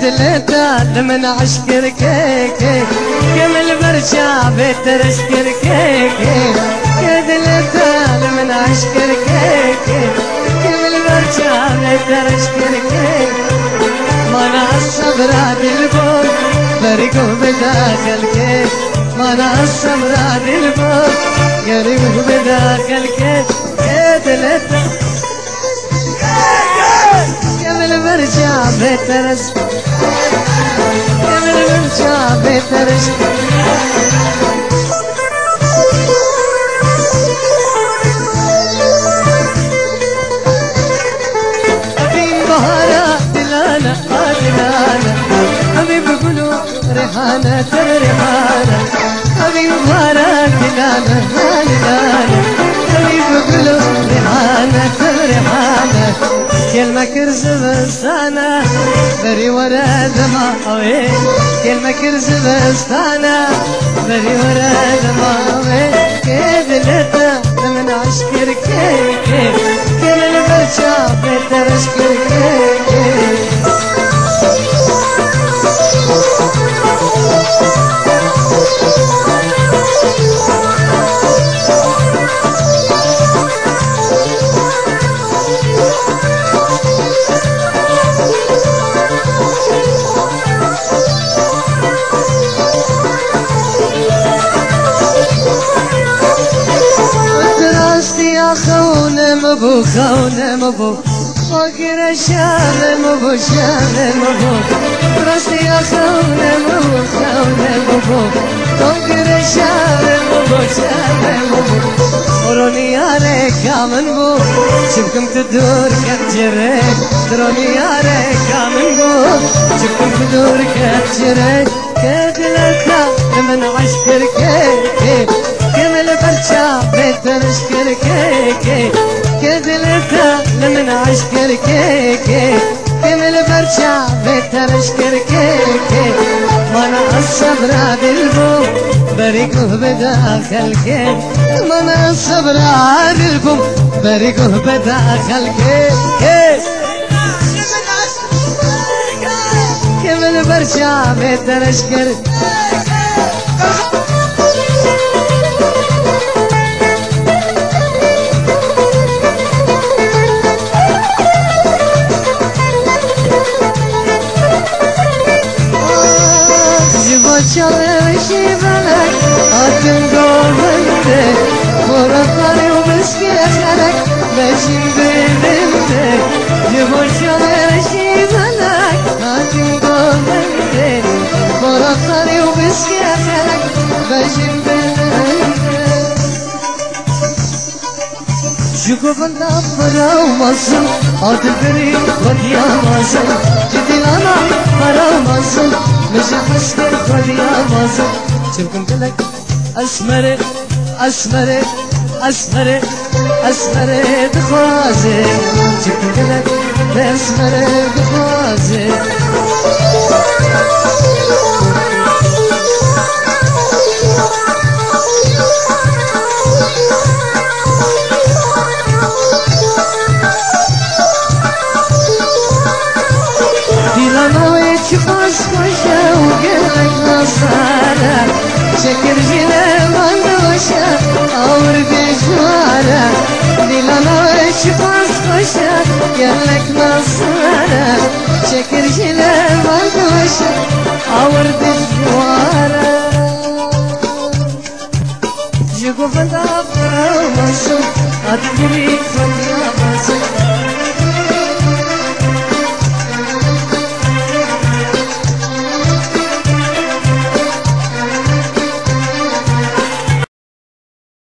دلتا لمن عشكر كيكي كمل برجع بيتر اشكر كيكي دلتا لمن عشكر كيكي كمل برجع بيتر اشكر كيكي ما انا الصبر عاد البوك بريقه بداخل كيك ما انا الصبر عاد البوك بريقه بداخل كيك دلتا كمل برجع بيتر كمل برجع بيتر أبين بهارات دلالة دلالة حبيب قلوب ريحانة ريحانة أبين بهارات دلالة دلالة حبيب قلوب ريحانة ريحانة كلمة كرز بستانة بري ورا دماغي كلمة كرز بستانة بري ورا دماغي كدلتا من عشكر كيكي كل البرشا بيتر اشكر كيكي خونه مبو خونه مبو فاكر شام مبو شام مبو راستی خونه مبو خونه مبو فاكر شام مبو شام مبو دروني عليك كامن بو شبكم تدور كتجري دروني عليك كامن بو شبكم تدور كتجري كدلتا من عشكر كيكي كمل برشا بيتر اشكر كيكي كدلتا لمن عشكر كيكي كمل برشا بيتر اشكر كيكي وانا الصبر بالبو بريقه بداخل كيك وانا الصبر بالبو بريقه بداخل كيك كمل برشا بيتر اشكر شوشي بلك أتم قومنتك ورطاني ومسكي خلك بشم ببنتك جبو شوشي بلك أتم قومنتك ورطاني ومسكي خلك بشم ببنتك شكو بندا براو مصر أدبري وديا مصر جدي لنا براو مصر مش حسكر وديا مصر شبكم لك أسمر أسمر أسمر أسمر بخوازي شبكم لك أسمر بخوازي خاص خوشه و گلک نصاره شکر جنه بندوشه اور بجواره دیلانوش خاص خوشه گلک نصاره شکر جنه بندوشه اور بجواره جگو بنده برامسو ادبری